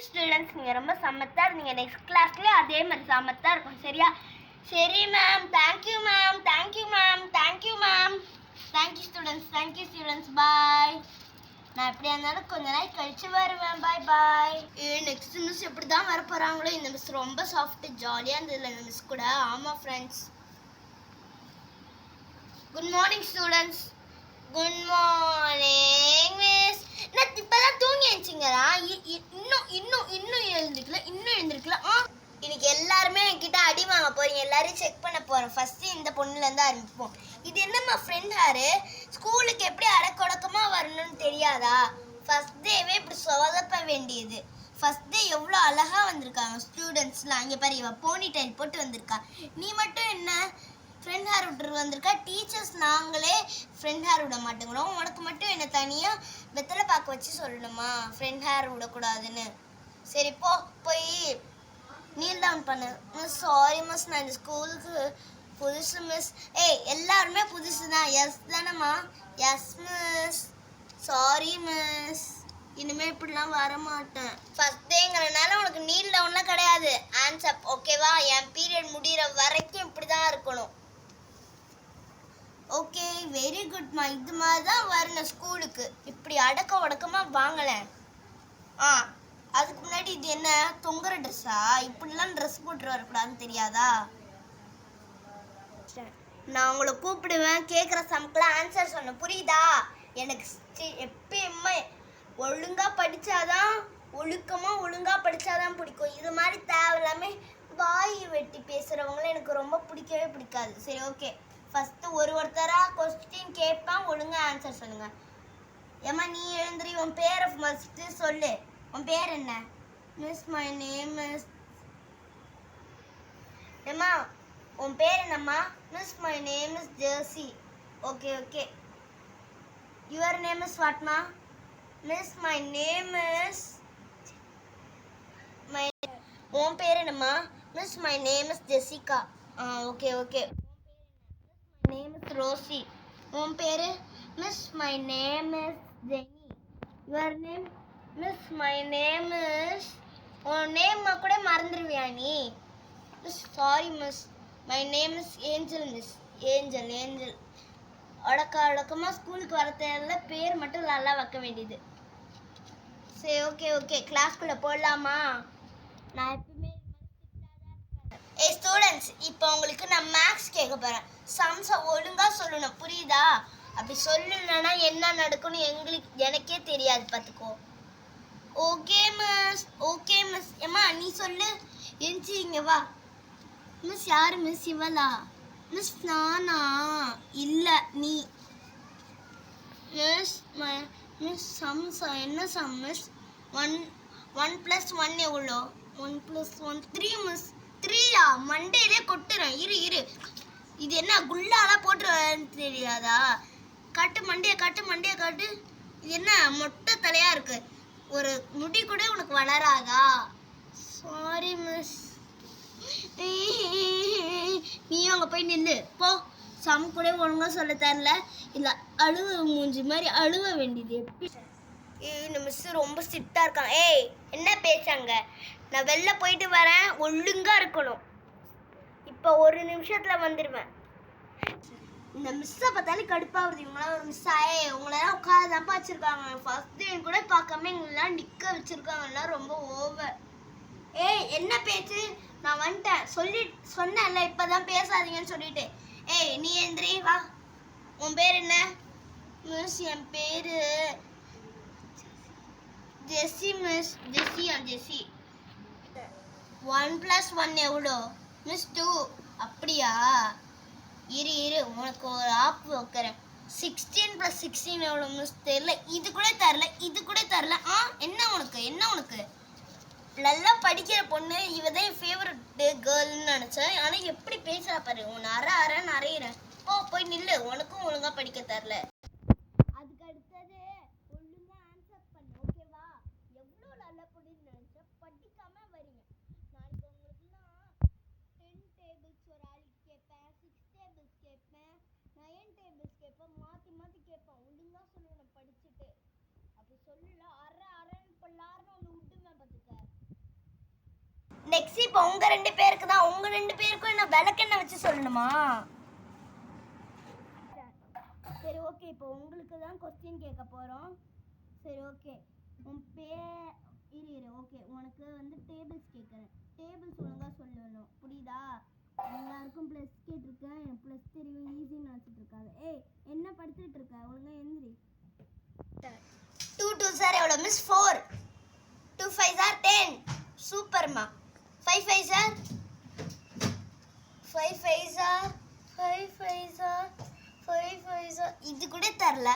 Students நீங்கள் ரொம்ப சமத்தா இருந்தீங்க. நெக்ஸ்ட் கிளாஸ்லேயே அதே மாதிரி சமத்தா இருக்கும். சரியா? சரி ma'am. Thank you ma'am. Thank you ma'am. Thank you ma'am. Thank you students. Thank you students. Bye. நான் எப்படியா இருந்தாலும் கொஞ்ச நாள் கழிச்சு வருவேன். பாய் பாய். நெக்ஸ்ட் மிஸ் எப்படி தான் வர போகிறாங்களோ. இந்த மிஸ் ரொம்ப சாஃப்ட்டு ஜாலியாக இருந்ததில்ல இந்த மிஸ் கூட. ஆமாம் friends. Good morning students. Good morning miss. நான் இப்பதான் தூங்கி எழுந்துச்சிங்களா? இன்னும் எழுந்திருக்கல. இன்னைக்கு எல்லாருமே என்கிட்ட அடி வாங்க போறீங்க. எல்லாரையும் செக் பண்ண போறோம். ஃபர்ஸ்ட் இந்த பொண்ணுல இருந்து ஆரம்பிப்போம். இது என்னம்மா ஃப்ரெண்ட் ஹேரு? ஸ்கூலுக்கு எப்படி அடக்கொடக்கமா வரணும்னு தெரியாதா? ஃபர்ஸ்ட் டேவே இப்படி சொதப்ப வேண்டியது. ஃபர்ஸ்ட் டே எவ்வளோ அழகா வந்திருக்காங்க ஸ்டூடெண்ட்ஸ்லாம். இங்கே பாரு, இவ போனி டைல் போட்டு வந்திருக்கா. நீ மட்டும் என்ன ஃப்ரெண்ட் ஹேர் விட்டு வந்திருக்கா? டீச்சர்ஸ் நாங்களே ஃப்ரெண்ட் ஹேர் விட மாட்டேங்கிறோம். உனக்கு மட்டும் என்ன தனியாக வெத்தலை பார்க்க வச்சு சொல்லணுமா ஃப்ரெண்ட் ஹேர் விடக்கூடாதுன்னு? சரி போ, போய் நீல் டவுன் பண்ணு. மிஸ் சாரி மிஸ், நான் இந்த ஸ்கூலுக்கு புதுசு மிஸ். எல்லாருமே புதுசு தான். எஸ் தானம்மா? Yes miss. சாரி மிஸ், இனிமேல் இப்படிலாம் வர மாட்டேன். ஃபர்ஸ்ட் டேங்கிறனால உனக்கு நீல் டவுன்லாம் கிடையாது. ஹேண்ட்ஸ் அப், ஓகேவா? என் பீரியட் முடிகிற வரைக்கும் இப்படி தான் இருக்கணும். ஓகே, வெரி குட்மா. இது மாதிரி தான் வரணும் ஸ்கூலுக்கு. இப்படி அடக்க உடக்கமாக வாங்கலை. அதுக்கு முன்னாடி இது என்ன தொங்குற ட்ரெஸ்ஸா? இப்படிலாம் ட்ரெஸ் போட்டு வரக்கூடாதுன்னு தெரியாதா? நான் உங்களை கூப்பிடுவேன், கேட்குற சமக்கெல்லாம் ஆன்சர் சொன்ன, புரியுதா? எனக்கு எப்பயுமே ஒழுங்காக படித்தாதான், ஒழுங்காக படித்தாதான் பிடிக்கும். இது மாதிரி தேவையில்லாமல் வாய் வெட்டி பேசுகிறவங்கள எனக்கு ரொம்ப பிடிக்கவே பிடிக்காது. சரி, ஓகே. ஃபஸ்ட்டு ஒருத்தராக கொஸ்டின் கேட்பேன், ஒழுங்காக ஆன்சர் சொல்லுங்கள். ஏம்மா நீ எழுந்திரி, உன் பேரை ஃபஸ்ட்டு சொல்லு. உன் பேர் என்ன? Miss my name is. ஏம்மா உன் பேர் என்னம்மா? Miss my name is Jersey. Okay okay. Your name is வாட்மா? மிஸ் மை நேம் இஸ் உன் பேர் என்னம்மா? Miss my name is Jessica. Okay okay. My name is Rosie. உன் பேர்? Miss my name is Jenny. Your name? Miss my name is. உன் name கூட மறந்துடுவியா நீ? Miss sorry miss, my name is Angel miss. Angel. அடக்கமாக ஸ்கூலுக்கு வர தேவையில்ல, பேர் மட்டும் நல்லா வைக்க வேண்டியது. சரி, ஓகே. கிளாஸ்குள்ளே போடலாமா? நான் எப்பவுமே ஸ்டூடெண்ட்ஸ், இப்போ உங்களுக்கு நான் மேக்ஸ் கேட்க போகிறேன். சம்ஸை ஒழுங்காக சொல்லணும், புரியுதா? அப்படி சொல்லணுன்னா என்ன நடக்கும்னு எனக்கே தெரியாது, பார்த்துக்கோ. Okay miss. ஏம்மா நீ சொல்லு. எஞ்சி இங்கே வா. மிஸ் யார் மிஸ்? இவளா? மிஸ் நானா? இல்லை நீ. மிஸ் சம்ஸ் என்ன சம் மிஸ்? 1 + 1 எவ்வளோ? 1 + 1 3 மிஸ். 3யா? மண்டேலே கொட்டுறேன். இரு. இது என்ன குல்லாலாம் போட்டு தெரியாதா? காட்டு மண்டையை காட்டு. இது என்ன மொட்டை தலையாக இருக்கு? ஒரு முடி கூட உனக்கு வளராதா? Sorry miss. நீயும் அங்கே போய் நில்லு போ. சம் கூட ஒழுங்காக சொல்ல தரல. இல்லை அழுவ மூஞ்சி மாதிரி அழுவ வேண்டியது. எப்படி இந்த மிஸ் ரொம்ப ஸ்ட்ரிக்டாக இருக்கான். என்ன பேசாங்க? நான் வெளில போயிட்டு வரேன், ஒழுங்காக இருக்கணும். இப்போ ஒரு நிமிஷத்தில் வந்துடுவேன். இந்த மிஸ்ஸை பார்த்தாலே கடுப்பாகுது. இவங்களாம் ஒரு மிஸ் உங்களெல்லாம் உட்காரதான்ப்பா வச்சுருக்காங்க. ஃபர்ஸ்ட் டே கூட பார்க்காம எங்களெல்லாம் நிற்க வச்சுருக்காங்கலாம், ரொம்ப ஓவர். என்ன பேச்சு? நான் வந்துட்டேன், சொன்னேன்ல இப்போதான் பேசாதீங்கன்னு சொல்லிட்டு. நீ எந்திரி வா. உன் பேர் என்ன? மிஸ் என் பேர் ஜெஸ்ஸி மிஸ். ஜெஸ்ஸி. 1 + 1 எவ்வளோ? மிஸ் 2. அப்படியா? இரு உனக்கு ஒரு ஆப் வைக்கிறேன். 16 + 16 எவ்வளோ மிஸ்? தெரியல. இது கூட தரல. என்ன உனக்கு? நல்லா படிக்கிற பொண்ணு, இவதான் என் ஃபேவரட் கேர்ள்னு நினச்சேன். ஆனால் எப்படி பேசுகிறா பாரு. உன்னை அரைன்னு அரையிறேன். போய் நில்லு. உனக்கும் ஒழுங்காக படிக்க தரல. அதுக்கு அடுத்தது ஒழுங்காக ஆன்சர் பண்ணு, ஓகேவா? எவ்வளோ நல்லா பொண்ணுன்னு நினச்சேன், படிக்காம வரீங்க. நாளைக்கு உங்களுக்குலாம் 10 டேபிள்ஸ் ஒரு ஆளுக்கு கேட்பேன், 6 டேபிள்ஸ் கேட்பேன், 9 டேபிள்ஸ் கேட்பேன். மாற்றி கேட்பேன். ஒழுங்காக சொல்லணும் படிச்சுட்டு. அப்படி சொல்லல அரைன்னு பல்லாருன்னு ஒன்று விட்டுவேன் பார்த்துக்க. நெக்ஸ்ட் இப்போ உங்க 2 பேருக்கு தான். உங்க 2 பேருக்கும் என்ன விளக்கெண்ணெய் வச்சு சொல்லணுமா? சரி ஓகே, இப்போ உங்களுக்கு தான் கொஸ்டின் கேட்க போறோம். சரி ஓகே, உன் பேர் இரு ஓகே, உனக்கு வந்து டேபிள்ஸ் கேட்குறேன். டேபிள்ஸ் ஒழுங்கா சொல்லணும், புரியுதா? எல்லாருக்கும் ப்ளஸ் கேட்டிருக்கேன். ப்ளஸ் தெரியும், ஈஸின்னு நினச்சிட்டு இருக்காது. ஏய் என்ன படிச்சுட்டு இருக்க? ஒழுங்கா எந்திரி. 2 2s are எவ்வளோ மிஸ்? 4. 2 5s are 10. சூப்பர்மா. 5 5s are 5 5s are 5 5s are 5 5s are இது கூட தரல.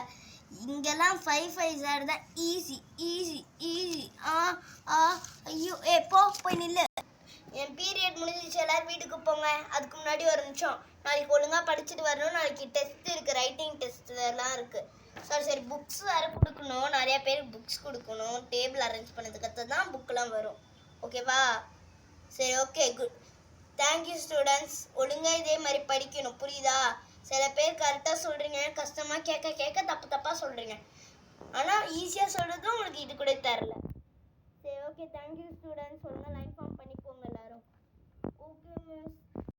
இங்கெல்லாம் 5 5s are தான் ஈஸி ஈஸி ஈஸி. ஐயோ போய் நில்லு. என் பீரியட் முடிஞ்சிச்சு, எல்லாரும் வீட்டுக்கு போங்க. அதுக்கு முன்னாடி ஒரு நிமிஷம், நாளைக்கு ஒழுங்கா படிச்சுட்டு வரணும். நாளைக்கு டெஸ்ட் இருக்கு, ரைட்டிங் டெஸ்ட் எல்லாம் இருக்கு. சரி புக்ஸ் வேறு கொடுக்கணும், நிறைய பேருக்கு புக்ஸ் கொடுக்கணும். டேபிள் அரேஞ்ச் பண்ணதுக்கு தான் புக்கெலாம் வரும், ஓகேவா? சரி ஓகே குட். Thank you students. ஒழுங்காக இதே மாதிரி படிக்கணும், புரியுதா? சில பேர் கரெக்டாக சொல்கிறீங்க, கஷ்டமாக கேட்க கேட்க தப்பாக சொல்கிறீங்க. ஆனால் ஈஸியாக சொல்கிறதும் உங்களுக்கு இது கூட தரல. சரி ஓகே, தேங்க்யூ ஸ்டூடெண்ட்ஸ். ஒழுங்காக லைன் ஃபார்ம்